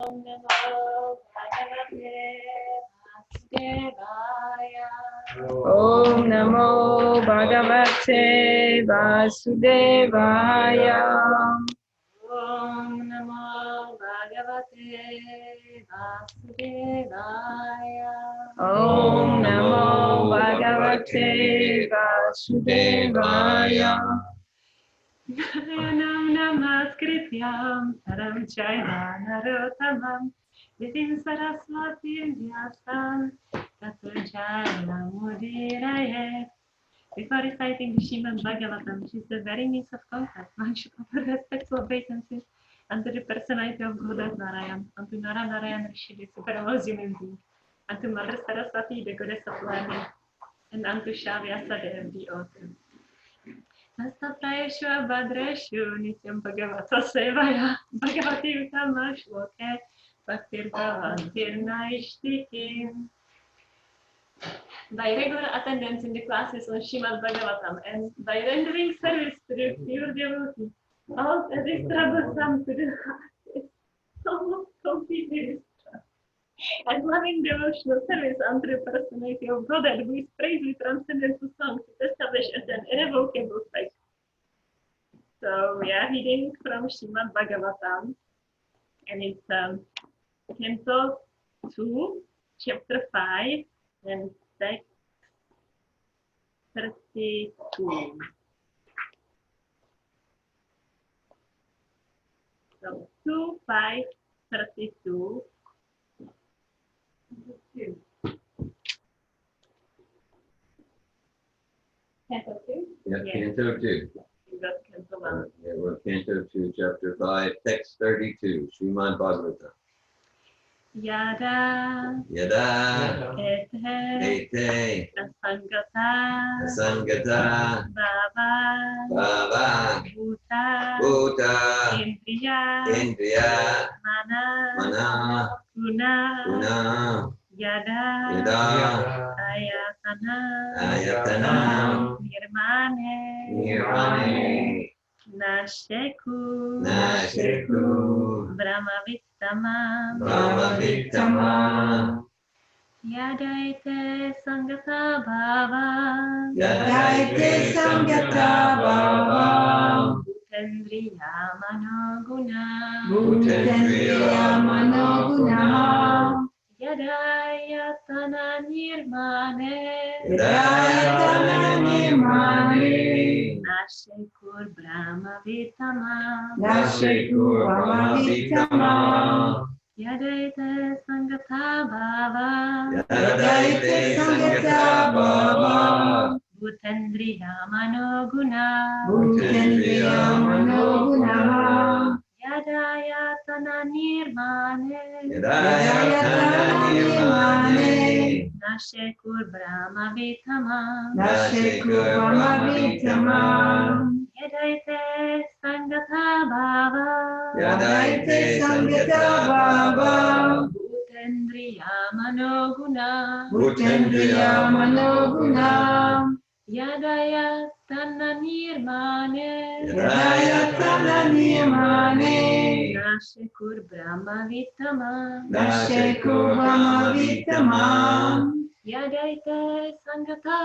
Om Namo Bhagavate Vasudevaya. Om Namo Bhagavate Vasudevaya. Om Namo Bhagavate Vasudevaya. Naranam Namaskrityam Saram Chaiva Narottamam Devim Saraswatim Vyasam Tato Jayamudiraye. Before reciting the Srimad Bhagavatam, which is the very means of contact, one should offer respectful obeisances unto the personality of Goddess Narayan, unto Nara Narayan Rishi, the supreme human being, unto Mother Saraswati, the goddess of learning, and unto Shyasadev, the author. Nastaprayeshu abhadreshu nityam bhagavata sevaya bhagavati utama shloke bhaktir bhavantir naishtikim. By regular attendance in the classes on Srimad Bhagavatam and by rendering service to the pure devotee, all that is troublesome to the heart is almost completely destroyed. And loving devotional service unto the personality of God, who is praised with transcendental songs, is established as an irrevocable fact. So we are reading from Srimad Bhagavatam, and it's Canto 2, Chapter 5, and text 32. So 2, 5, 32. Canto 2? Yeah, Canto 2. Canto 1. Yeah, we're Canto 2, Chapter 5, text 32, Srimad Bhagavatam. Yada Ete Asangata Bhava Bhuta Indriya Mana Guna Yada Ayatana Nirmane Nasheku Brahmavittama Yadaite Sangata Bhava Bhutendriya Manoguna Yadayatana Nirmane Nashekur Brahmavittama Yadaite Sangata Bhava Bhutendriya Manoguna Yadayatana Nirmane Nashekur Brahmavittama Yadaite Sangata Bhava Bhutendriya Manoguna Yadayatana Nirmane Nashekur Brahmavittama Yadaite Sangata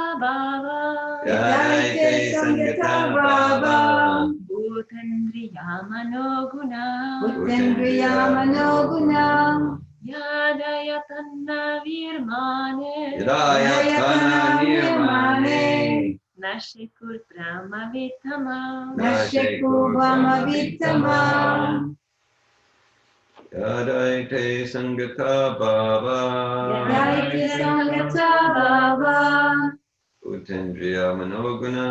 Bhava Bhutendriya Manoguna Yadayatana Virmane Nashekur Brahmavittama Yadaite Sangata Bhava Bhutendriya Manoguna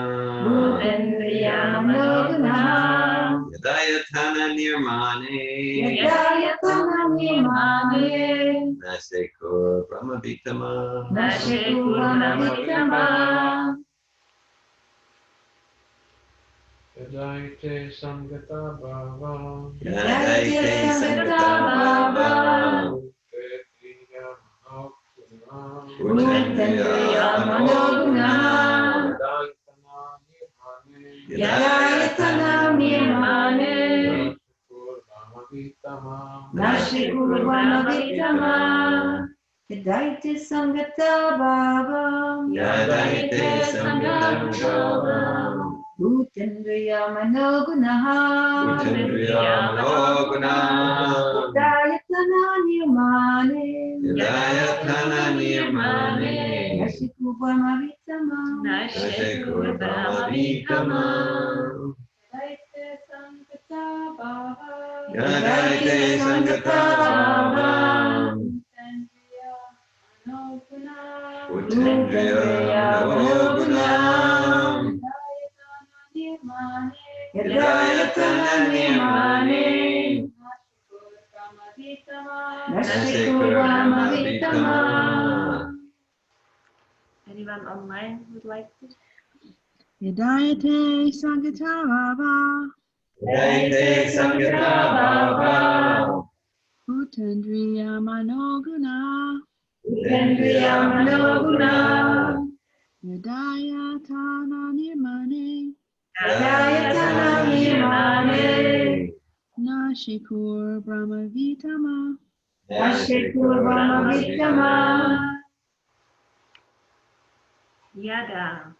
Yadayatana Nirmane Nashekur Brahmavittama Yadaite Sangata Bhava Bhutendriya Manoguna Yadayatana Nirmane Nashekur Brahmavitama. Yadaite Sangata Bhavam Yadaite Sangata Bhavam Bhutendriya Manogunaha Bhutendriya Manogunam Yadayatana Nirmane Yadayatana Nirmane Yashikubhamavitama Nashekur Brahmavitama Yadaite Sangata Bhavam Yadaite Sangata Bhavam Bhutendriya Manogunam Yadayatana Nirmane Nashekur Brahmavitama. Anyone online would like to? Yadayate Sangatava Yadaite Sangata Bhavam Bhutendriya Manoguna Bhutendriya Manoguna. Yadayatana Nirmane Yadayatana Nirmane. Nashikur Brahmavitama Nashekur Brahmavitama. Yada.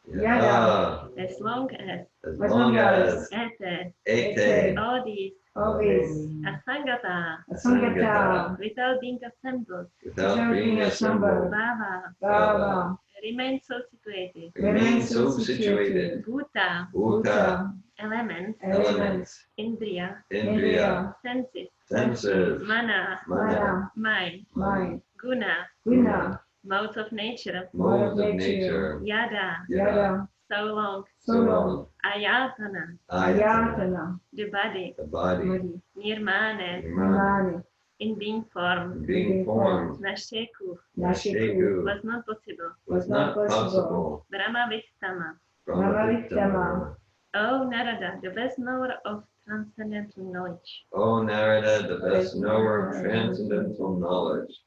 Yada. As long as As long as Ete. Ete. Odis. Always. Asangata. Asangata. Without being assembled. Without being assembled. Bhava. Bhava. Remain so situated. Remain so situated. Bhuta. Bhuta. Elements. Elements. Indriya. Indriya. Senses. Senses. Mana. Mana. Mind. Mind. Guna. Guna. Modes of nature. Modes of nature. Yada. Yada. So long. So long. Ayatana. Ayatana. The body. The body. Body. Nirmane. Nirmane. In being formed. Being formed. Nasheku. Nasheku. Was not possible. Was not possible. Brahma Vittama. Brahmavitama. O Narada, the best knower of transcendental knowledge. O Narada, the best knower of transcendental knowledge.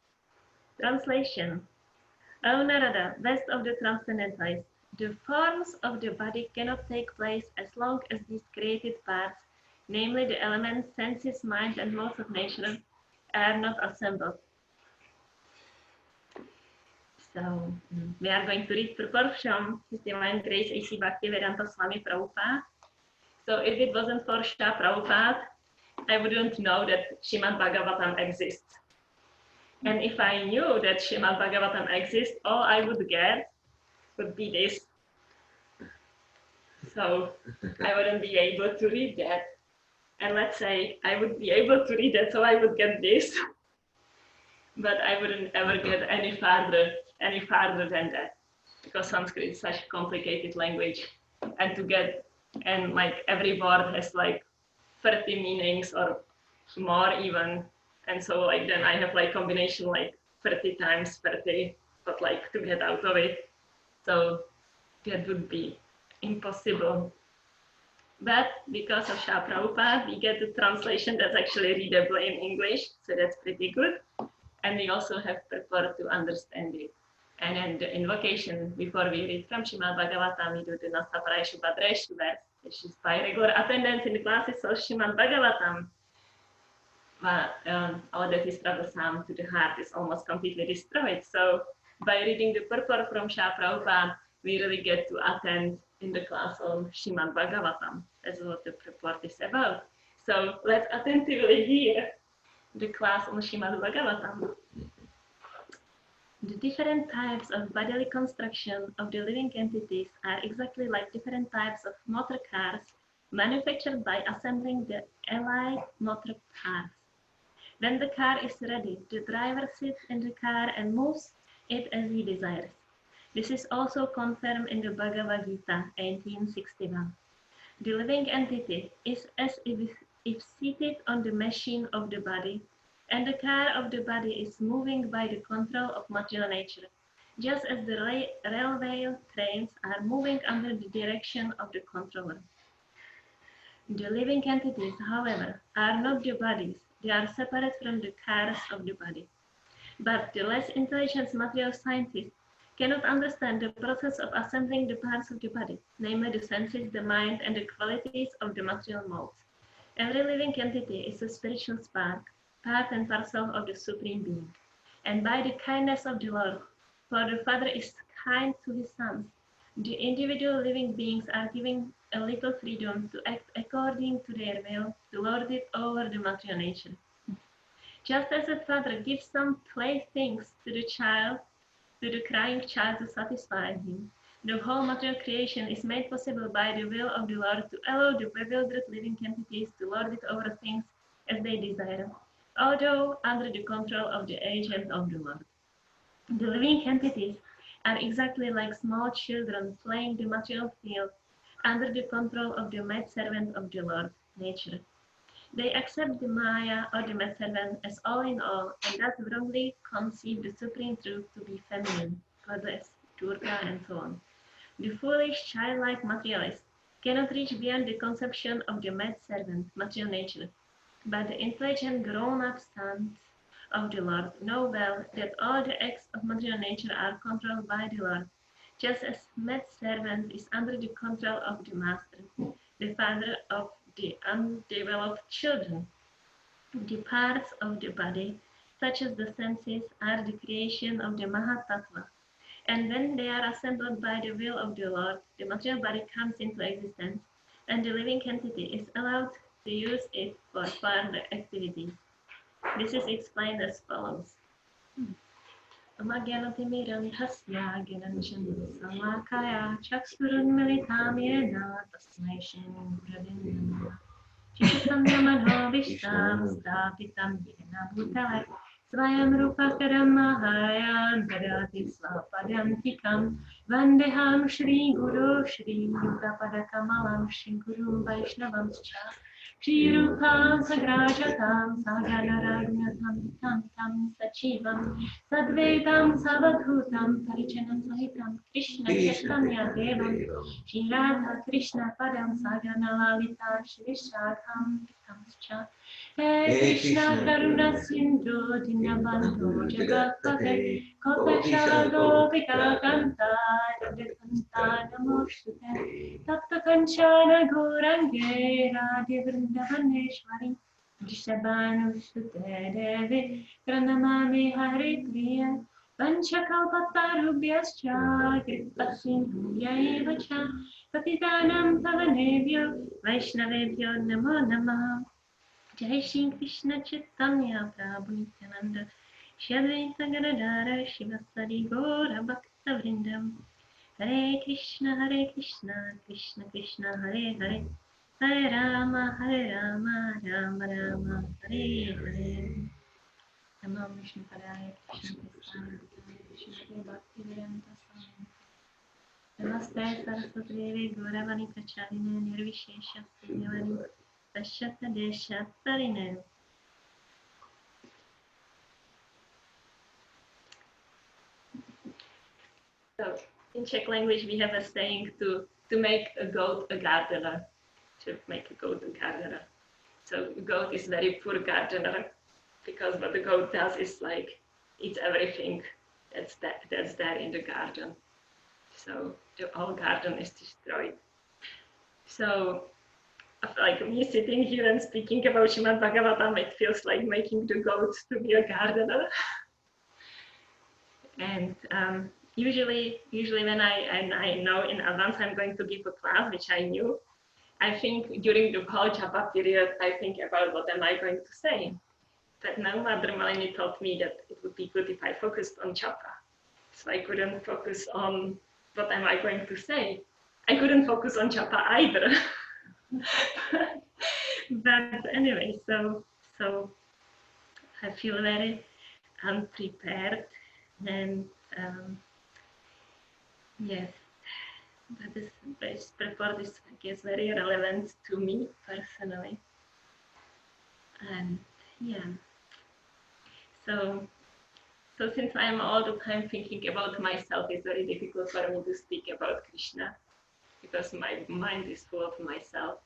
Translation. O Narada, best of the transcendentalists, the forms of the body cannot take place as long as these created parts, namely the elements, senses, mind, and modes of nature, are not assembled. So, we are going to read purport from His Divine Grace A.C. Bhaktivedanta Swami Prabhupada. So, if it wasn't for Shah Prabhupada, I wouldn't know that Srimad Bhagavatam exists. And if I knew that Srimad Bhagavatam exists, all I would get would be this. So I wouldn't be able to read that. And let's say I would be able to read that, so I would get this. But I wouldn't ever get any farther than that. Because Sanskrit is such a complicated language. And like every word has like 30 meanings or more even. And so like then I have like combination like 30 times 30, but like to get out of it. So that would be impossible. But because of Shah Prabhupada, we get the translation that's actually readable in English, so that's pretty good. And we also have prepared to understand it. And then the invocation, before we read from Srimad Bhagavatam, we do the Nastaparai Shubhadre verse, which is by regular attendance in the classes of Srimad Bhagavatam. All that is troublesome to the heart is almost completely destroyed. So by reading the purport from Shah Prabhupada, we really get to attend in the class of Srimad Bhagavatam. That's what the purport is about. So let's attentively hear the class on Srimad Bhagavatam. The different types of bodily construction of the living entities are exactly like different types of motor cars manufactured by assembling the allied motor parts. When the car is ready, the driver sits in the car and moves it as he desires. This is also confirmed in the Bhagavad Gita 1861. The living entity is as if seated on the machine of the body, and the car of the body is moving by the control of material nature, just as the railway trains are moving under the direction of the controller. The living entities, however, are not the bodies. They are separate from the cars of the body. But the less intelligent material scientists cannot understand the process of assembling the parts of the body, namely the senses, the mind, and the qualities of the material modes. Every living entity is a spiritual spark, part and parcel of the Supreme Being. And by the kindness of the Lord, for the Father is kind to his sons, the individual living beings are given a little freedom to act according to their will, to lord it over the material nature. Just as a father gives some playthings to the child, to the crying child to satisfy him, the whole material creation is made possible by the will of the Lord to allow the bewildered living entities to lord it over things as they desire, although under the control of the agent of the Lord. The living entities are exactly like small children playing the material field under the control of the maidservant of the Lord, nature. They accept the Maya or the maidservant as all in all, and thus wrongly conceive the supreme truth to be feminine, goddess, Durga, and so on. The foolish, childlike materialist cannot reach beyond the conception of the maidservant, material nature, but the intelligent, grown-up sons of the Lord know well that all the acts of material nature are controlled by the Lord, just as maidservant is under the control of the master, the father of the undeveloped children. The parts of the body, such as the senses, are the creation of the Mahatattva, and when they are assembled by the will of the Lord, the material body comes into existence, and the living entity is allowed to use it for further activities. This is explained as follows. Amagyanatimirandhasya Gyananjansalakaya Chaksurunmilitamyena Tasmai Shri Chittasamyamanobishtam Stapitam Yena Bhutale Svayam Rupakaram Mahayan Dadati Svapadantikam Vandeham Shri Guru Shri Yugapadakamalam Shri Gurum Vaishnavam Shri Rupam Sagrajatam Saganaragnatam Tam Sachivam Sadvetam Savadhutam Parichanam Sahitam Krishna Chaitanya Devam Shri Radha Krishna Padam Sagana Lalita Shri Shadham Vitamscha He Krishna Karuna Sindhu Dinabandhu Jagatpate Kotachala Gopika Kanta Radhikanta Namostute Tapta Kanchana Gorange Radhi Vrindavaneshwari Vrishabhanusute Devi Pranamami Hari Priya Panchakalpatarubhyascha Kripasindhuyaiva cha Patitanam Pavanebhyo Vaishnavebhyo Namo Namah Jai Shri Krishna Chaitanya Prabhu Nityananda Shri Advaita Gadadhara Shivasari Gaura Bhakta Vrindam Hare Krishna Krishna Krishna Hare Hare Hare Rama Rama Rama Hare Hare Namo Vishnu Padaya Krishna Prasad Shri Bhakti Vedanta Swami Namaste Saraswati Devi Gauravani Pracharine Nirvishesha Sunyavani Pashyata Desha Tarine. So in Czech language we have a saying to make a goat a gardener. To make a goat a gardener. So a goat is very poor gardener because what the goat does is like eats everything that's there in the garden. So the whole garden is destroyed. So like me sitting here and speaking about Srimad Bhagavatam, it feels like making the goat to be a gardener. And usually when I know in advance I'm going to give a class, which I knew, I think during the whole japa period, I think about what am I going to say. But now Mother Malini told me that it would be good if I focused on japa. So I couldn't focus on what am I going to say. I couldn't focus on japa either. But anyway, so I feel very unprepared, and yes, but this report is, I guess, very relevant to me personally. And yeah, so since I'm all the time thinking about myself, it's very difficult for me to speak about Krishna because my mind is full of myself.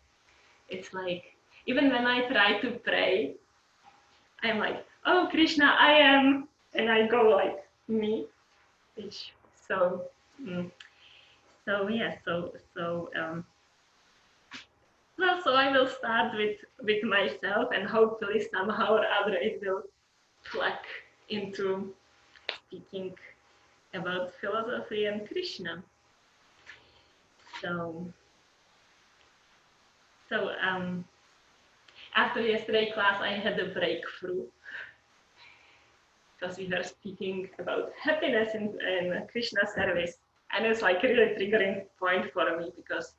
It's like, even when I try to pray, I'm like, oh Krishna, I am, and I go like me, which Well, so I will start with myself, and hopefully somehow or other it will plug into speaking about philosophy and Krishna. So after yesterday's class, I had a breakthrough because we were speaking about happiness in Krishna service, and it's like a really triggering point for me because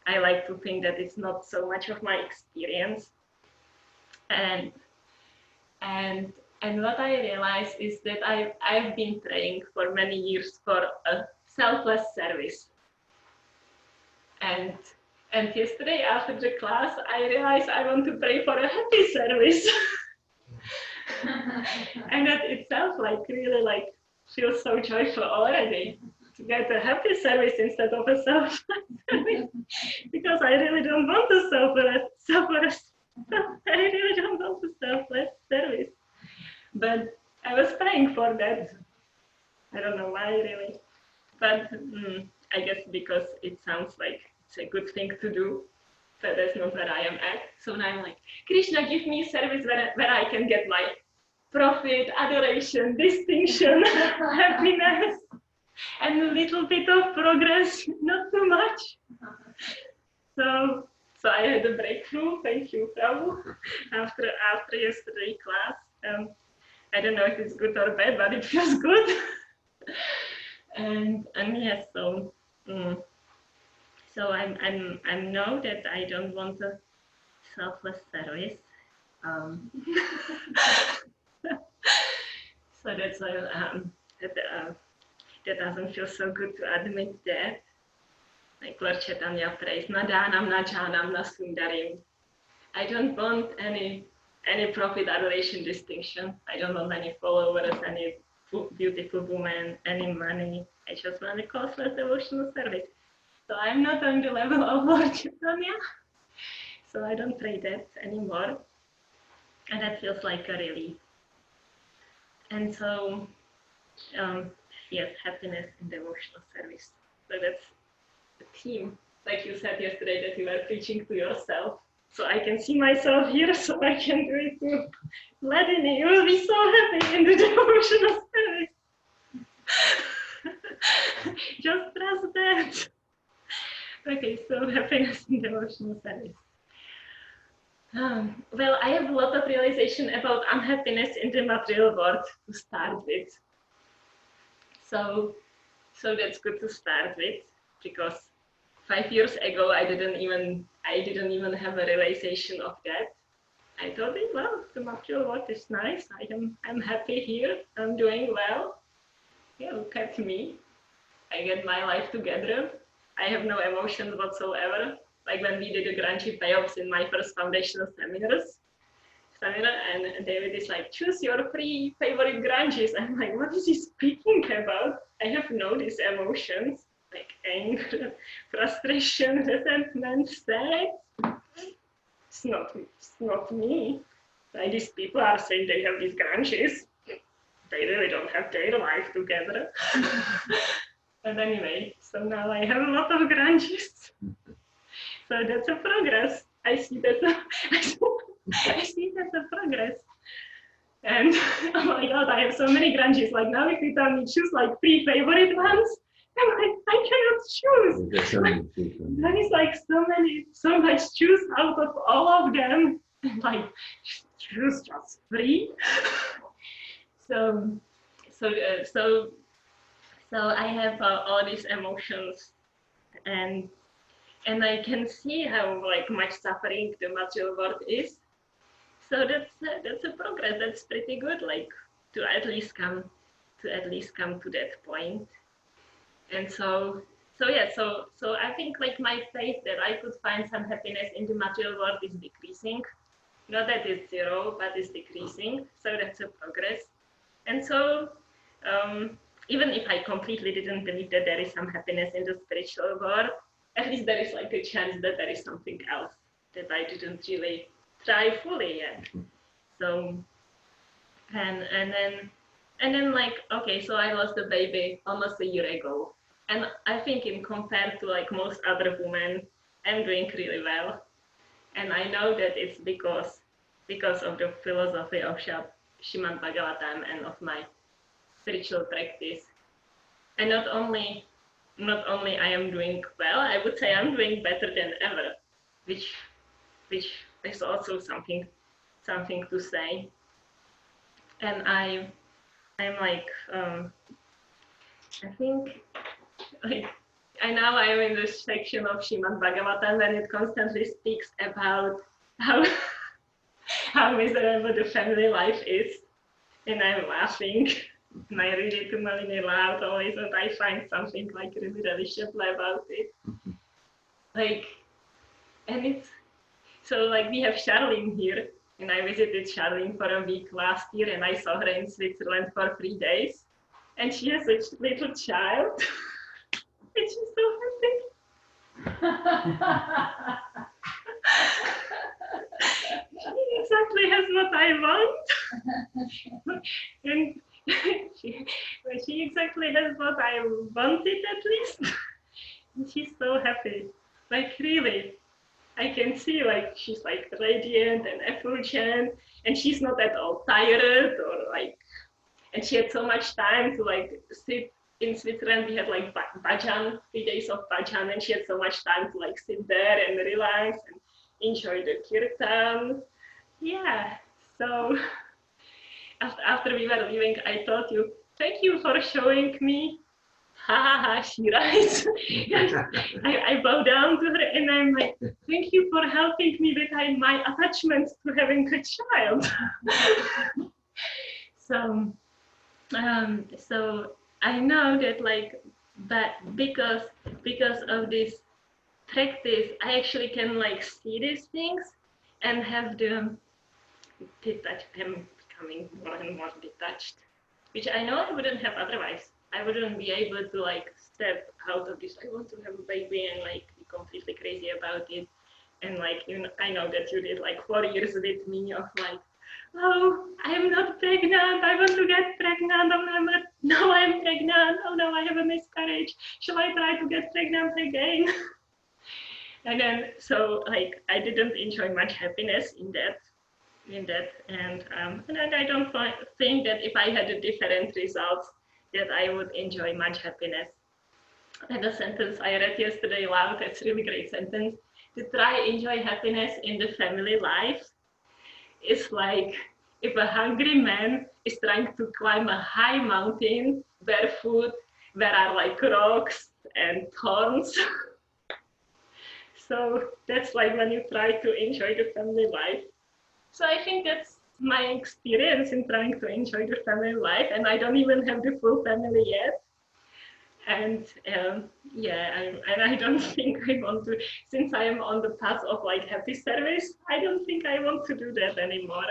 I like to think that it's not so much of my experience, and what I realized is that I've been praying for many years for a selfless service, and yesterday after the class I realized I want to pray for a happy service. And that itself like really like feels so joyful already to get a happy service instead of a selfless service, because I really don't want a selfless I really don't want a selfless service. But I was praying for that. I don't know why really, but I guess because it sounds like it's a good thing to do, but that's not where I am at. So now I'm like, Krishna, give me a service where I can get my profit, adoration, distinction, happiness, and a little bit of progress, not too much. So I had a breakthrough. Thank you, Prabhu. After yesterday's class, I don't know if it's good or bad, but it feels good. and yes, so I know that I don't want a selfless service. So that's why that doesn't feel so good to admit that. Like Lord Chaitanya prays, Nadanam, Najanam, Nasundarim. I don't want any profit, adoration, distinction. I don't want any followers, any beautiful woman, any money. I just want a causeless devotional service. So I'm not on the level of Lord Chaitanya. So I don't pray that anymore. And that feels like a relief. And so, yes, happiness in devotional service. So that's the theme, like you said yesterday, that you were preaching to yourself. So I can see myself here, so I can do it too. Hladini, you will be so happy in the devotional service. Just trust that. Okay, so happiness in devotional service. Well, I have a lot of realization about unhappiness in the material world to start with. So that's good to start with, because 5 years ago I didn't even have a realization of that. I thought, well, the material world is nice. I'm happy here. I'm doing well. Yeah, look at me. I get my life together. I have no emotions whatsoever. Like when we did the Granchi payoffs in my first foundational seminar, and David is like, choose your 3 favorite Granchis. I'm like, what is he speaking about? I have no these emotions, like anger, frustration, resentment, sad. It's not me. Like these people are saying they have these Granchis. They really don't have their life together. But anyway, so now I have a lot of Granchis. So that's a progress. I see that a progress. And oh my God, I have so many Granchis. Like now, if you tell me choose like 3 favorite ones, I'm like, I cannot choose. There is like so much choose out of all of them. Like choose just 3. So I have all these emotions, and I can see how like much suffering the material world is. So that's a progress. That's pretty good. Like to at least come to that point. And so I think like my faith that I could find some happiness in the material world is decreasing. Not that it's 0, but it's decreasing. So that's a progress. And so even if I completely didn't believe that there is some happiness in the spiritual world, at least there is like a chance that there is something else that I didn't really try fully yet. So and then like, okay, so I lost a baby almost a year ago, and I think in compared to like most other women, I'm doing really well. And I know that it's because of the philosophy of Srimad Bhagavatam and of my spiritual practice. And not only I am doing well, I would say I'm doing better than ever, which is also something to say. And I'm like I think like I am in this section of Srimad Bhagavatam when it constantly speaks about how how miserable the family life is, and I'm laughing. And I read it to Malini loud always, and I find something like really simple about it. Like, and it's so like we have Charlene here, and I visited Charlene for a week last year, and I saw her in Switzerland for 3 days, and she has such a little child, and she's so happy. She exactly has what I want, and she exactly has what I wanted at least. And she's so happy, like really. I can see like she's like radiant and effulgent, and she's not at all tired or like. And she had so much time to like sit in Switzerland. We had like bhajan, 3 days of bhajan, and she had so much time to like sit there and relax and enjoy the kirtan. Yeah. So after we were leaving, I told you, thank you for showing me. Ha ha ha, she writes. I bow down to her and I'm like, thank you for helping me with my attachment to having a child. So I know that like that because of this practice, I actually can like see these things and have them becoming more and more detached, which I know I wouldn't have otherwise. I wouldn't be able to like step out of this. I want to have a baby and like be completely crazy about it. And like I know that you did like 4 years with me of like, oh, I'm not pregnant. I want to get pregnant. Oh, no, I'm pregnant. Oh no, I have a miscarriage. Shall I try to get pregnant again? And then so like I didn't enjoy much happiness in that. And I don't think that if I had a different results that I would enjoy much happiness. And a sentence I read yesterday aloud, that's a really great sentence. To try enjoy happiness in the family life is like if a hungry man is trying to climb a high mountain barefoot where are like rocks and thorns. So that's like when you try to enjoy the family life. So I think that's my experience in trying to enjoy the family life, and I don't even have the full family yet. And I don't think I want to, since I am on the path of like happy service, I don't think I want to do that anymore.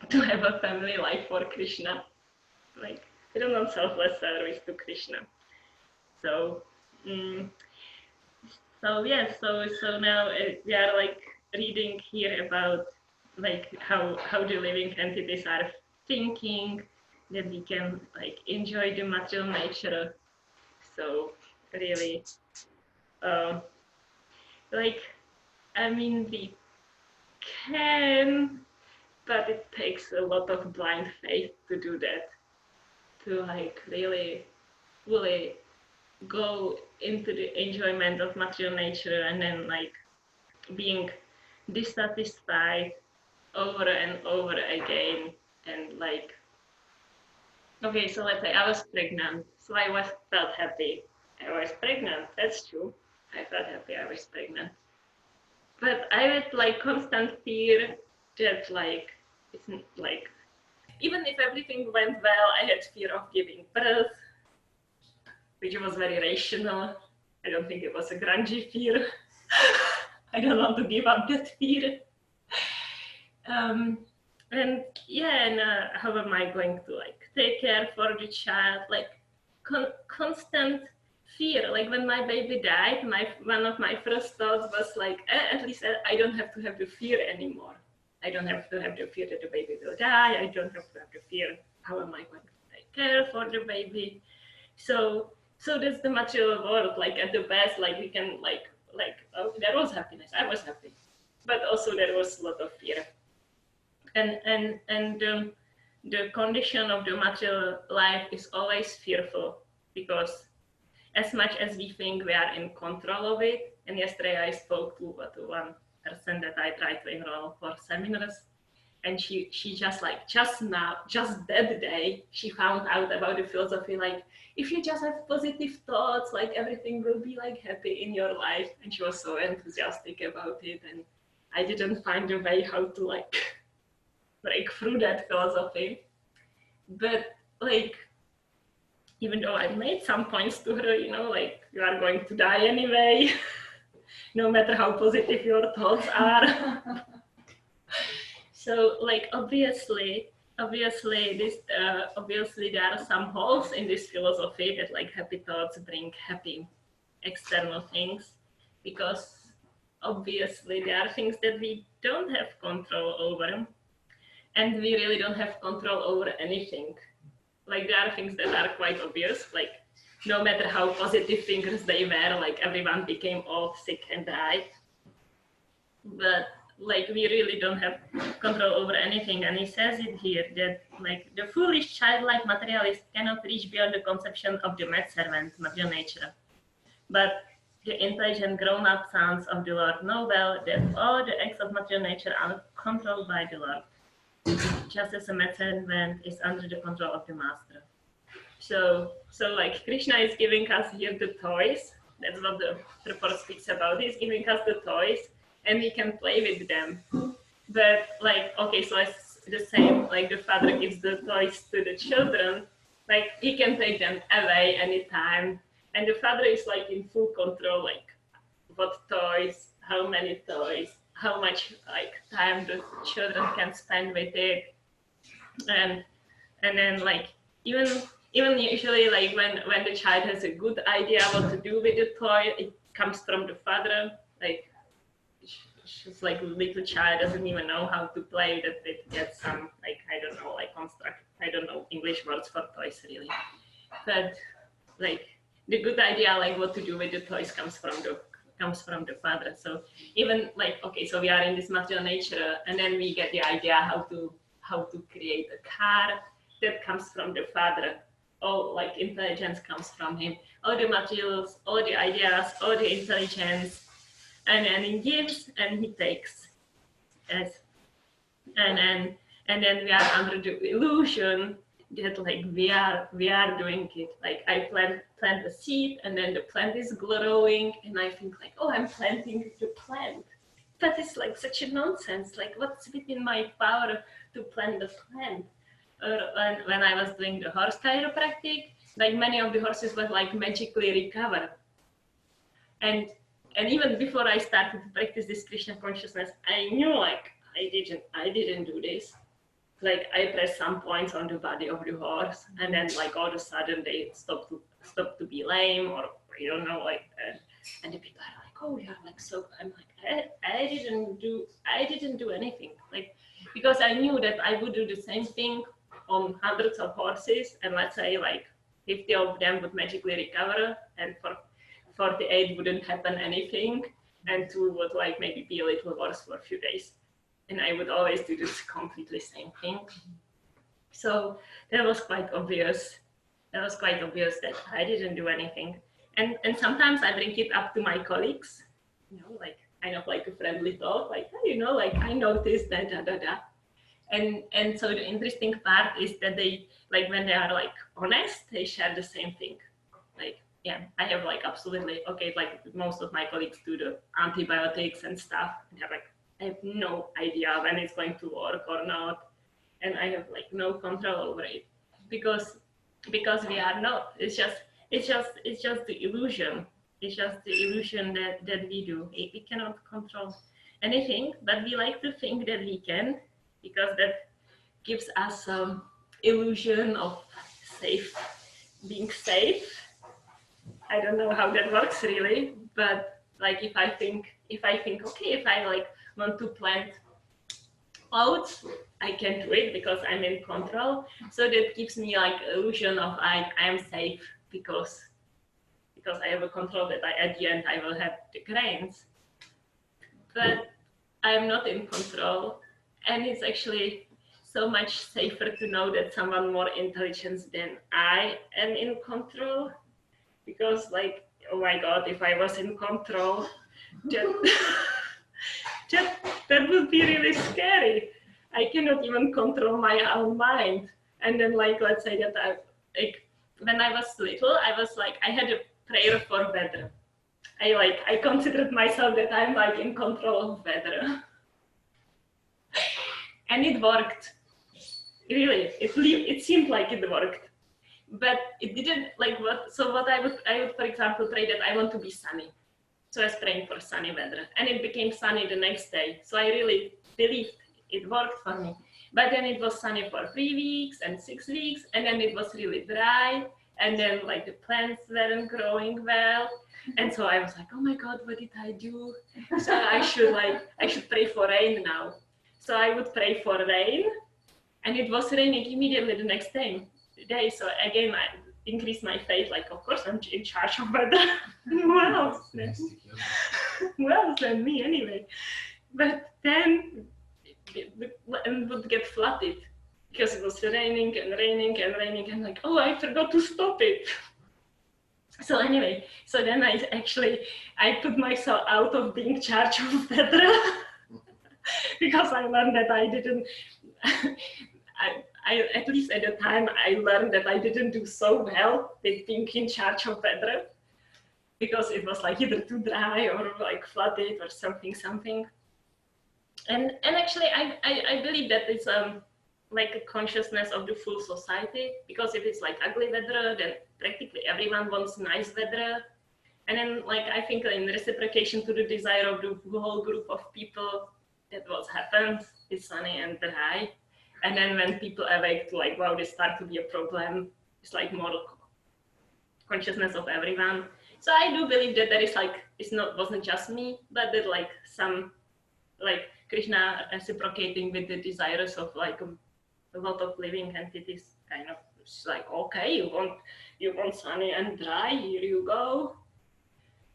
To have a family life for Krishna, like I don't want selfless service to Krishna. So, so now we are like reading here about like how the living entities are thinking, that we can like enjoy the material nature. So really like I mean we can, but it takes a lot of blind faith to do that, to like really go into the enjoyment of material nature and then like being dissatisfied over and over again. And like, okay, so let's say I was pregnant, so I felt happy. I was pregnant, that's true. I felt happy I was pregnant. But I had like constant fear that like, it's like, even if everything went well, I had fear of giving birth, which was very rational. I don't think it was a grungy fear. I don't want to give up that fear. And how am I going to like take care for the child? Like constant fear. Like when my baby died, one of my first thoughts was like, at least I don't have to have the fear anymore. I don't have to have the fear that the baby will die. I don't have to have the fear. How am I going to take care for the baby? So that's the material world. Like at the best, like we can like oh, there was happiness. I was happy. but also there was a lot of fear. And the condition of the material life is always fearful, because as much as we think we are in control of it, and yesterday I spoke to one person that I tried to enroll for seminars, and she just that day, she found out about the philosophy, like, if you just have positive thoughts, like everything will be like happy in your life. And she was so enthusiastic about it, and I didn't find a way how to like break through that philosophy. But like, even though I made some points to her, you know, like, you are going to die anyway, no matter how positive your thoughts are. So like, obviously there are some holes in this philosophy that like happy thoughts bring happy external things, because obviously there are things that we don't have control over, and we really don't have control over anything. Like, there are things that are quite obvious, like no matter how positive thinkers they were, like everyone became all sick and died. But like, we really don't have control over anything. And he says it here that like the foolish childlike materialist cannot reach beyond the conception of the maidservant, material nature. But the intelligent grown-up sons of the Lord know well that all the acts of material nature are controlled by the Lord, just as a maidservant is under the control of the master. So like, Krishna is giving us here the toys. That's what the report speaks about. He's giving us the toys, and we can play with them. But like, okay, so it's the same, like the father gives the toys to the children, like he can take them away anytime. And the father is like in full control, like what toys, how many toys, how much like time the children can spend with it. And then like, even usually, like when the child has a good idea what to do with the toy, it comes from the father. Like, she's like, little child doesn't even know how to play that, it gets some, like, I don't know, like construct, I don't know English words for toys really. But like, the good idea, like what to do with the toys, comes from the father. So even like, okay, so we are in this material nature, and then we get the idea how to create a car, that comes from the father. All like intelligence comes from him. All the materials, all the ideas, all the intelligence, and then he gives and he takes. Yes. And then we are under the illusion that like we are doing it. Like, I plant a seed, and then the plant is growing, and I think like, oh, I'm planting the plant. That is like such a nonsense. Like, what's within my power to plant the plant? When I was doing the horse chiropractic, like many of the horses were like magically recovered. And even before I started to practice this Krishna consciousness, I knew like I didn't do this. Like, I pressed some points on the body of the horse, and then like all of a sudden they stopped to be lame, or I don't know, like, and the people are like, oh, you're like so. I'm like, I didn't do anything. Like, because I knew that I would do the same thing on hundreds of horses, and let's say like 50 of them would magically recover, and for 48 wouldn't happen anything, and 2 would like maybe be a little worse for a few days. And I would always do this completely same thing. So that was quite obvious. That I didn't do anything. And sometimes I bring it up to my colleagues, you know, like kind of like a friendly talk, like, oh, you know, like I noticed that, And so the interesting part is that they, like, when they are like honest, they share the same thing. Like, yeah, I have like absolutely, okay, like most of my colleagues do the antibiotics and stuff, and they're like, I have no idea when it's going to work or not, and I have like no control over it, because we are not. It's just the illusion. It's just the illusion that we do. We cannot control anything, but we like to think that we can, because that gives us some illusion of being safe. I don't know how that works really, but like if I think, okay, if I like want to plant oats, I can do it because I'm in control. So that gives me like illusion of I am safe because I have a control that at the end I will have the grains. But I'm not in control, and it's actually so much safer to know that someone more intelligent than I am in control, because like, oh my God, if I was in control, that would be really scary. I cannot even control my own mind. And then like, let's say that when I was little, I was like, I had a prayer for weather. I considered myself that I'm like in control of weather. And it worked. Really, it seemed like it worked. But it didn't, like what I would for example pray that I want to be sunny. So I was praying for sunny weather, and it became sunny the next day. So I really believed it worked for me. But then it was sunny for 3 weeks and 6 weeks, and then it was really dry, and then like the plants weren't growing well. And so I was like, oh my God, what did I do? So I should pray for rain now. So I would pray for rain, and it was raining immediately the next day. So again, I increased my faith, like, of course I'm in charge of weather. Who else? Who else than me anyway? But then it would get flooded because it was raining and raining and raining, and like, oh, I forgot to stop it. So anyway, so then I put myself out of being in charge of weather because I learned that I didn't. I at least at the time I learned that I didn't do so well with being in charge of weather, because it was like either too dry or like flooded or something. And actually I believe that it's like a consciousness of the full society, because if it's like ugly weather, then practically everyone wants nice weather. And then like I think in reciprocation to the desire of the whole group of people, that what happens is sunny and dry. And then when people awake to like, wow, this start to be a problem, it's like more consciousness of everyone. So I do believe that there is like, wasn't just me, but that like some like Krishna reciprocating with the desires of like a lot of living entities, kind of. It's like, okay, you want sunny and dry, here you go.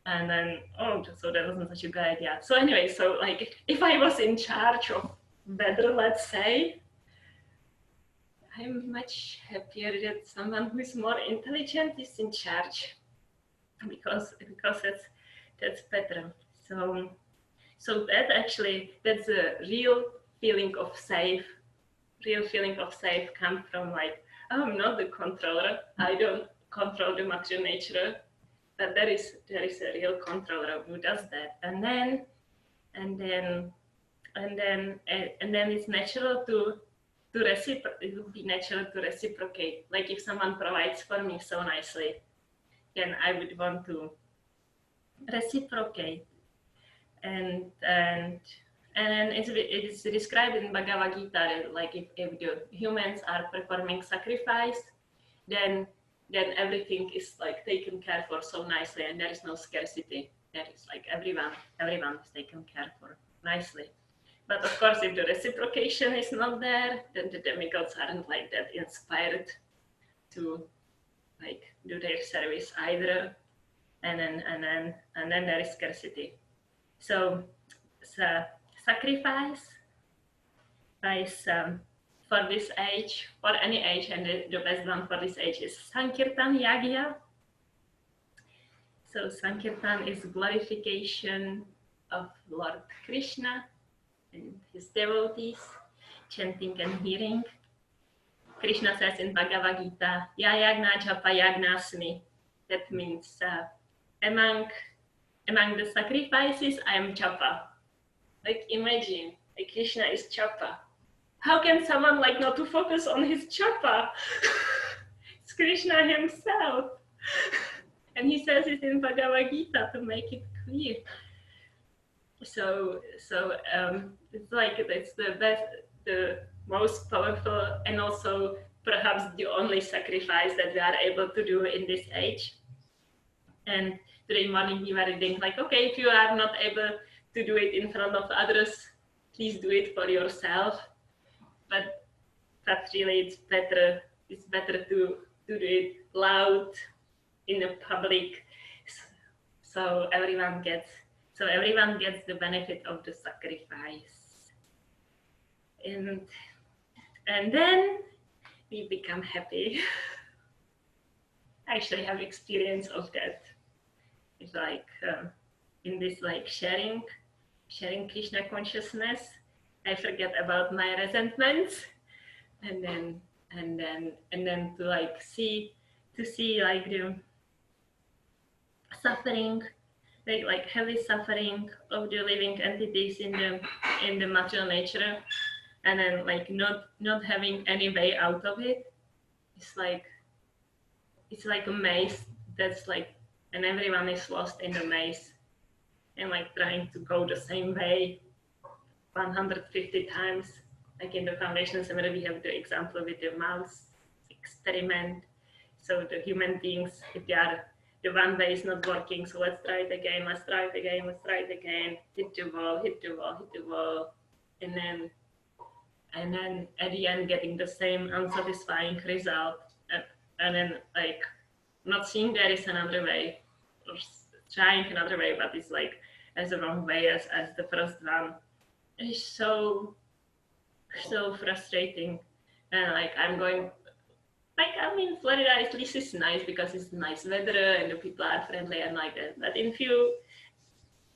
And then, oh, so that wasn't such a good idea. So anyway, so like if I was in charge of weather, let's say, I'm much happier that someone who is more intelligent is in charge, because that's better. So that's a real feeling of safe. Real feeling of safe comes from like, oh, I'm not the controller. I don't control the material nature, but there is a real controller who does that. And then it's natural to reciprocate. It would be natural to reciprocate. Like if someone provides for me so nicely, then I would want to reciprocate. And it is described in Bhagavad Gita that like if the humans are performing sacrifice, then everything is like taken care for so nicely, and there is no scarcity. There is like everyone is taken care for nicely. But of course, if the reciprocation is not there, then the demigods aren't like that inspired to like do their service either, and then there is scarcity. So sacrifice is for this age, for any age, and the best one for this age is Sankirtan Yagya. So Sankirtan is glorification of Lord Krishna and his devotees, chanting and hearing. Krishna says in Bhagavad Gita, Ya yagna japa yagnasmi. That means among the sacrifices, I am japa. Like imagine, like Krishna is japa. How can someone like not to focus on his japa? It's Krishna himself. And he says it in Bhagavad Gita to make it clear. So it's like it's the best, the most powerful, and also perhaps the only sacrifice that we are able to do in this age. And today morning we were reading like, okay, if you are not able to do it in front of others, please do it for yourself. But really it's better to do it loud in the public, so everyone gets So everyone gets the benefit of the sacrifice. And then we become happy. I actually have experience of that. It's like in this like sharing Krishna consciousness, I forget about my resentments, and then to like see like the suffering, like heavy suffering of the living entities in the material nature, and then like not having any way out of it. It's like a maze that's like, and everyone is lost in the maze and like trying to go the same way 150 times. Like in the foundation seminar, we have the example with the mouse experiment. So the human beings, if they are, the one way is not working, so let's try it again, let's try it again, let's try it again, hit the wall, hit the wall, hit the wall, and then at the end getting the same unsatisfying result, and then like not seeing there is another way, or trying another way, but it's like as the wrong way as the first one. It's so frustrating. And like I'm going, like I mean Florida at least is nice because it's nice weather and the people are friendly and like that. But in few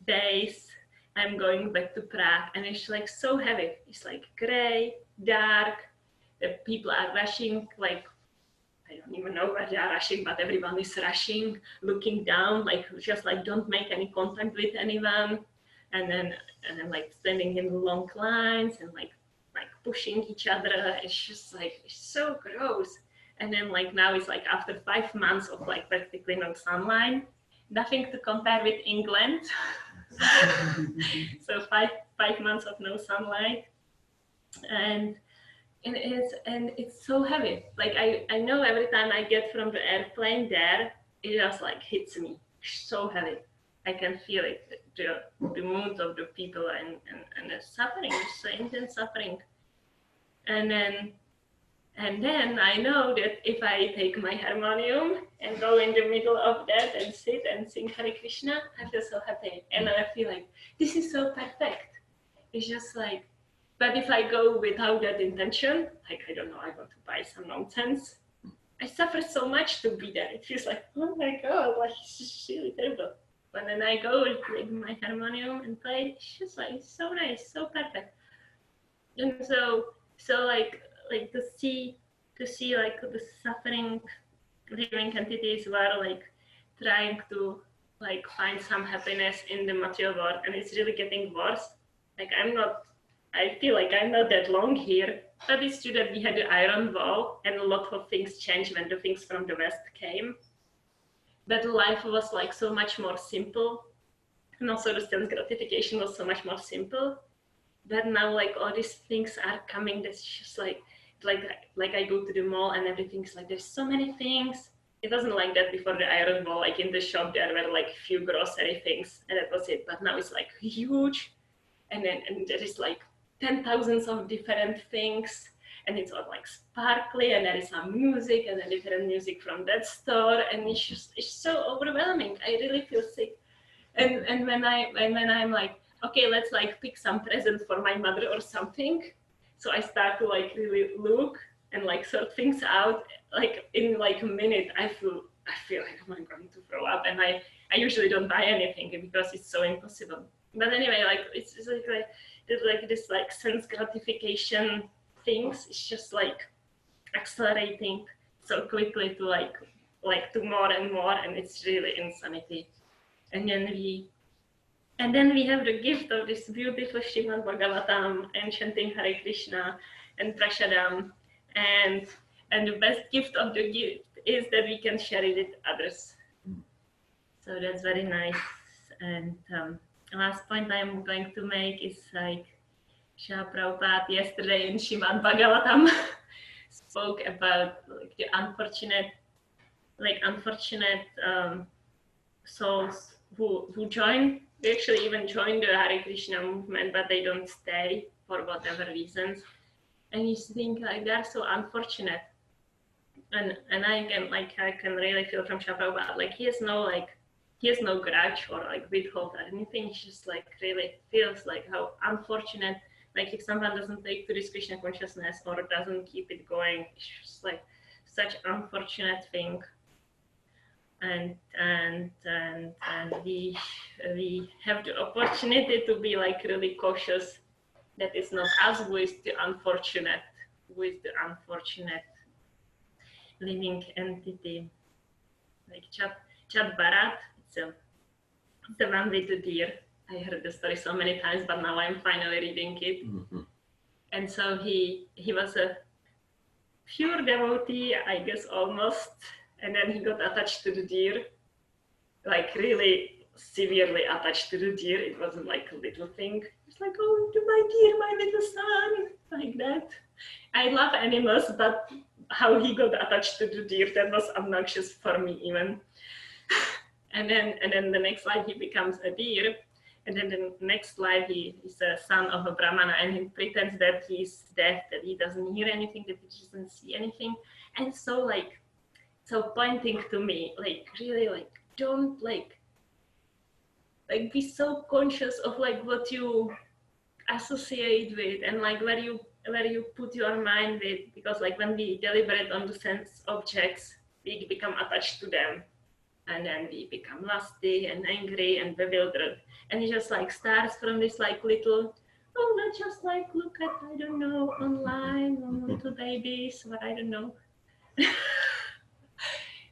days I'm going back to Prague and it's like so heavy. It's like gray, dark, the people are rushing, like I don't even know where they are rushing, but everyone is rushing, looking down, like just like don't make any contact with anyone. And then like standing in long lines and like pushing each other. It's just like, it's so gross. And then like now it's like after 5 months of like practically no sunlight, nothing to compare with England. So five months of no sunlight, and it's so heavy. Like I know every time I get from the airplane there, it just like hits me so heavy. I can feel it, the mood of the people and the suffering, so intense suffering. And then I know that if I take my harmonium and go in the middle of that and sit and sing Hare Krishna, I feel so happy. And I feel like, this is so perfect. It's just like, but if I go without that intention, like, I don't know, I want to buy some nonsense, I suffer so much to be there. It feels like, oh my God, like, it's just really terrible. But then I go with my harmonium and play, it's just like, it's so nice, so perfect. And so like to see like the suffering living entities who are like trying to like find some happiness in the material world, and it's really getting worse. Like I feel like I'm not that long here, but it's true that we had the iron wall and a lot of things changed when the things from the West came. But life was like so much more simple, and also the sense gratification was so much more simple. But now like all these things are coming, that's just like I go to the mall and everything's like, there's so many things. It wasn't like that before the iron wall. Like in the shop there were like few grocery things and that was it. But now it's like huge, and there is like 10,000 of different things, and it's all like sparkly, and there is some music and then different music from that store, and it's so overwhelming. I really feel sick. And when I'm like, okay, let's like pick some present for my mother or something. So I start to like really look and like sort things out. Like in like a minute, I feel like I'm going to throw up, and I usually don't buy anything because it's so impossible. But anyway, like it's like this like sense gratification things. It's just like accelerating so quickly to like to more and more, and it's really insanity. And then we have the gift of this beautiful Srimad Bhagavatam and chanting Hare Krishna and Prashadam, and the best gift of the gift is that we can share it with others. So that's very nice. And the last point I'm going to make is like Srila Prabhupada yesterday in Srimad Bhagavatam spoke about like the unfortunate souls who join. They actually even join the Hare Krishna movement, but they don't stay for whatever reasons. And you think like they're so unfortunate. And I can really feel from Srila Prabhupada, like he has no like he has no grudge or like withhold or anything. He just like really feels like how unfortunate, like if someone doesn't take to this Krishna consciousness or doesn't keep it going, it's just like such unfortunate thing. And we have the opportunity to be like really cautious that it's not us who is the unfortunate living entity. Like Chad Bharat, it's the one with the deer. I heard the story so many times, but now I'm finally reading it. Mm-hmm. And so he was a pure devotee, I guess, almost, and then he got attached to the deer, like really severely attached to the deer. It wasn't like a little thing. It's like, oh, my dear, my little son, like that. I love animals, but how he got attached to the deer, that was obnoxious for me even. And then the next life he becomes a deer, and then the next life he is a son of a brahmana, and he pretends that he's deaf, that he doesn't hear anything, that he doesn't see anything, and so pointing to me, like really like don't like be so conscious of like what you associate with and like where you put your mind with, because like when we deliberate on the sense objects, we become attached to them. And then we become lusty and angry and bewildered. And it just like starts from this like little, oh, let's just like look at, I don't know, online on little babies, or I don't know.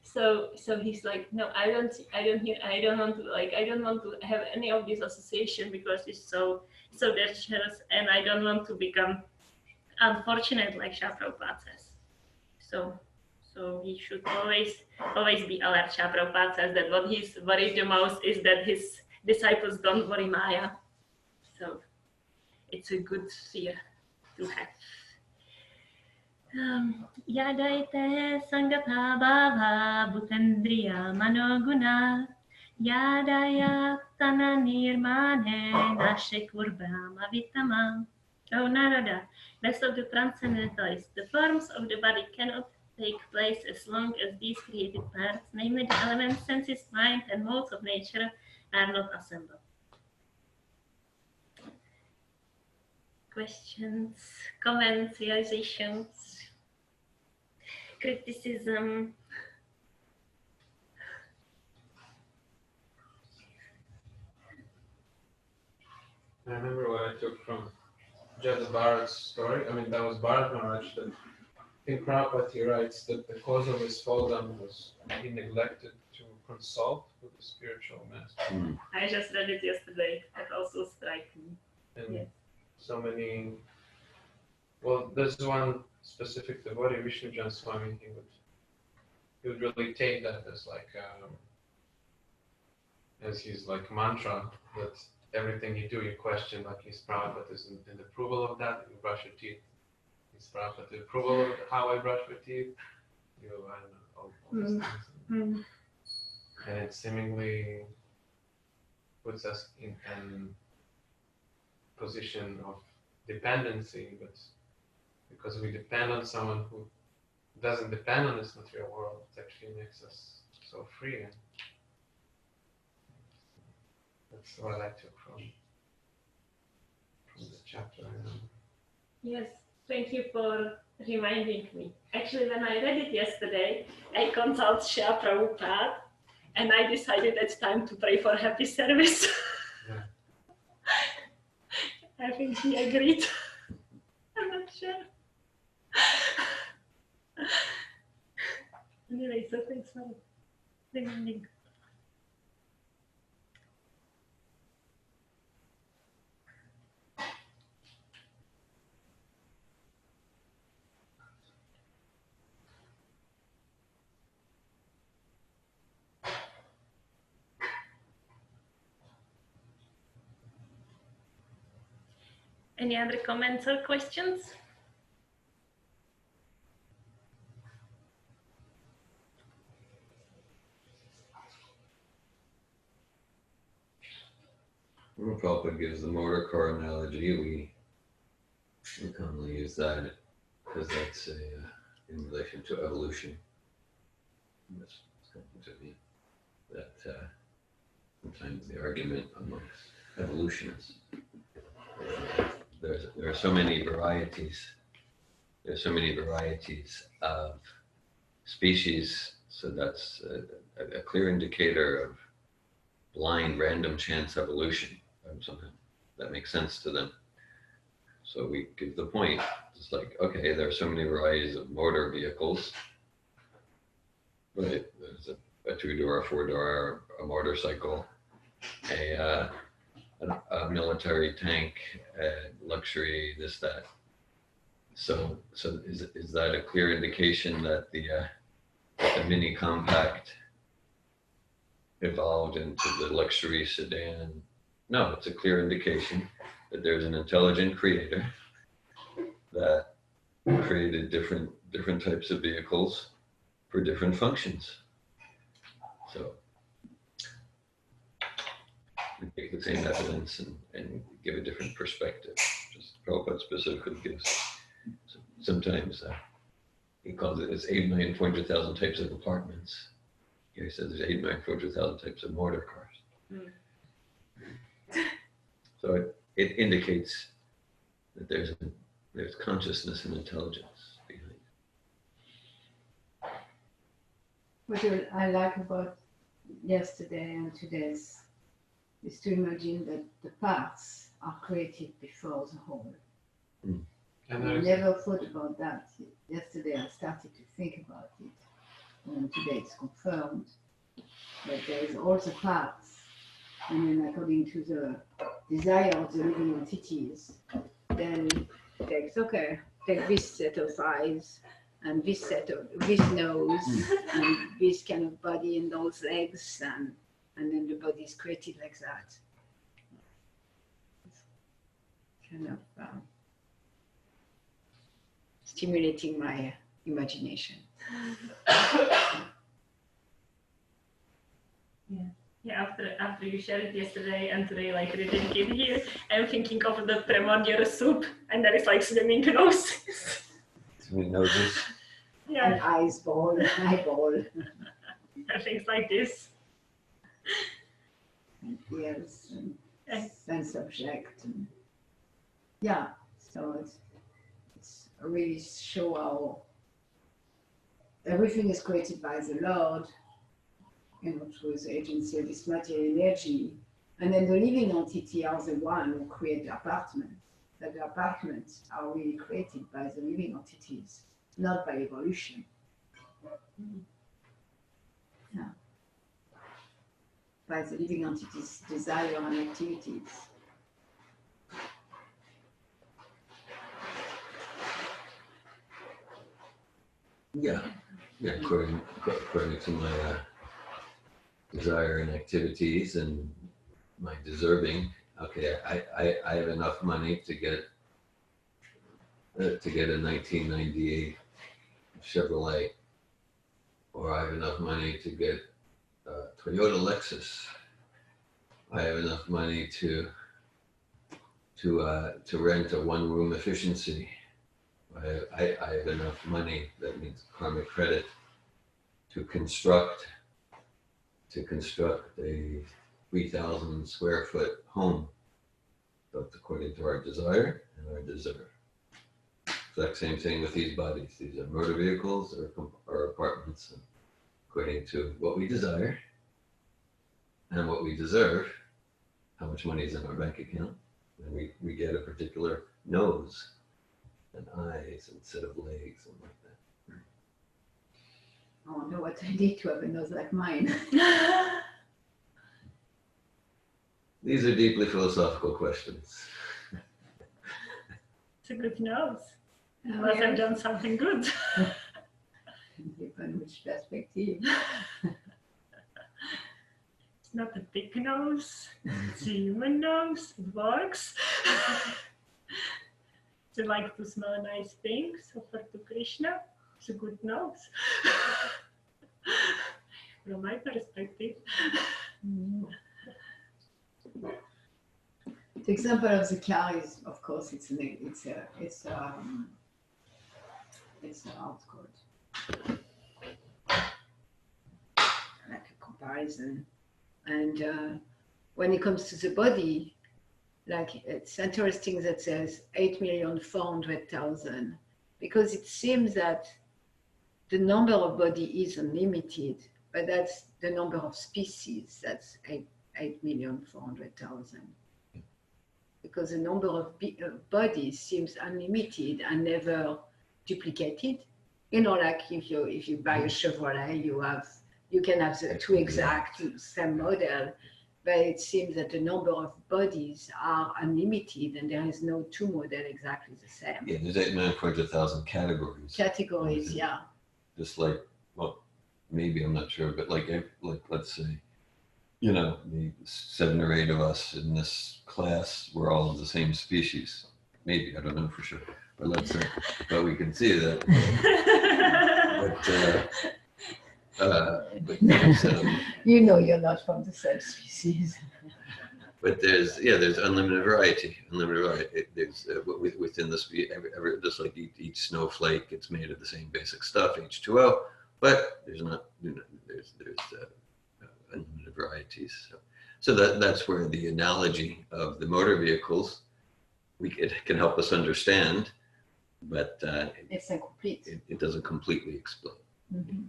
So he's like, no, I don't want to have any of this association because it's so dangerous, and I don't want to become unfortunate like Shri Prabhupada says. So he should always be alert. Shri Prabhupada says that what he's worried the most is that his disciples don't worry Maya. So it's a good fear to have. Yadaite Sangata Bhava Bhutendriya Manoguna Yadaya Tana Nirmane Nashikurva Mavitama. Oh Narada, best of the transcendentalists, the forms of the body cannot take place as long as these created parts, namely the elements, senses, mind, and modes of nature, are not assembled. Questions, comments, realizations, criticism? I remember what I took from Jada Bharat's story. I mean, that was Bharat Maharaj. That in Prabhupada he writes that the cause of his fall down was he neglected to consult with the spiritual master. Mm. I just read it yesterday. That also struck me. And Yes. so many. Well, there's one specific devotee, Vishnujan Swami. He would really take that as like as his like mantra, that everything you do, you question like his Prabhupada is in the approval of that. You brush your teeth. His Prabhupada, the approval of how I brush my teeth. I don't know, all these things. And it seemingly puts us in a position of dependency, but because we depend on someone who doesn't depend on this material world, it actually makes us so free. And that's what I took from the chapter. Yes, thank you for reminding me. Actually, when I read it yesterday, I consulted Shri Prabhupada, and I decided it's time to pray for happy service. Yeah. I think he agreed. I'm not sure. Anyway, so thanks for reminding. Any other comments or questions? When Prabhupada gives the motor car analogy, we commonly use that because that's in relation to evolution. That's coming to me. That sometimes the argument amongst evolutionists. There are so many varieties. There's so many varieties of species, so that's a clear indicator of blind, random chance evolution. Somehow that makes sense to them. So we give the point. It's like, okay, there are so many varieties of motor vehicles, right? There's a 2-door, a 4-door, a motorcycle, a military tank, luxury, this, that. So is that a clear indication that the mini compact evolved into the luxury sedan? No, it's a clear indication that there's an intelligent creator that created different types of vehicles for different functions. So we take the same evidence and give a different perspective. Just Prabhupada specifically gives. Sometimes he calls it as 8,400,000 types of apartments. Here he says there's 8,400,000 types of motor cars. So it indicates that there's consciousness and intelligence behind it. What I like about yesterday and today's is to imagine that the parts are created before the whole. I never thought about that. Yesterday I started to think about it, and today it's confirmed that there is all the parts, and then according to the desire of the living entities, then take this set of eyes, and this nose, and this kind of body and those legs, and then the body is created like that. It's kind of stimulating my imagination. Yeah, after you shared it yesterday and today, like rededicated here, I'm thinking of the primordial soup, and there is like swimming noses. Swimming noses. Yeah. And eyeball. And things like this. And ears and sense object. And yeah, so it's really show how everything is created by the Lord, through the agency of this material energy, and then the living entity are the one who create the apartments. That the apartments are really created by the living entities, not by evolution. Yeah. By the living entities' desire and activities. Yeah, according to my desire and activities and my deserving. Okay, I have enough money to get a 1998 Chevrolet, or I have enough money to get a Toyota Lexus. I have enough money to rent a 1-room efficiency. I have enough money, that means karmic credit, to construct a 3,000 square foot home, built according to our desire and our deserve. Exact same thing with these bodies. These are motor vehicles or apartments, and according to what we desire and what we deserve, how much money is in our bank account, and we get a particular nose and eyes instead of legs and like that. I wonder what I did to have a nose like mine. These are deeply philosophical questions. It's a good nose. Unless I've done something good. Depending which perspective. It's not a big nose. It's a human nose. It works. They like to smell nice things, offer to Krishna. It's a good nose. From my perspective. The example of the car is, of course, it's how it's called, like a comparison, and when it comes to the body, like it's interesting that there's 8,400,000, because it seems that the number of body is unlimited, but that's the number of species, that's 8,400,000. Because the number of bodies seems unlimited and never duplicated. You know, like if you buy a Chevrolet, you can have the two exact same model, but it seems that the number of bodies are unlimited and there is no two models exactly the same. Yeah, there's 8,400,000 categories. Categories, yeah. Just like, well, maybe, I'm not sure, but like let's say, you know, the 7 or 8 of us in this class, we're all of the same species. Maybe, I don't know for sure, but let's say, but we can see that. But you know, you're not from the same species. But there's unlimited variety. There's within the species, just like each snowflake, it's made of the same basic stuff, H2O, but there's not, you know, there's unlimited varieties. So that's where the analogy of the motor vehicles, it can help us understand, but it's incomplete. It doesn't completely explain. Mm-hmm.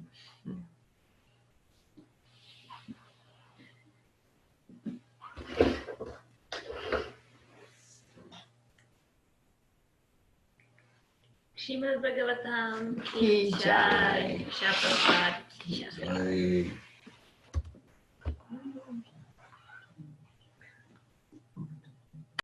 Srimad Bhagavatam Ki Jai. Prabhupada Ki Jai. Jai.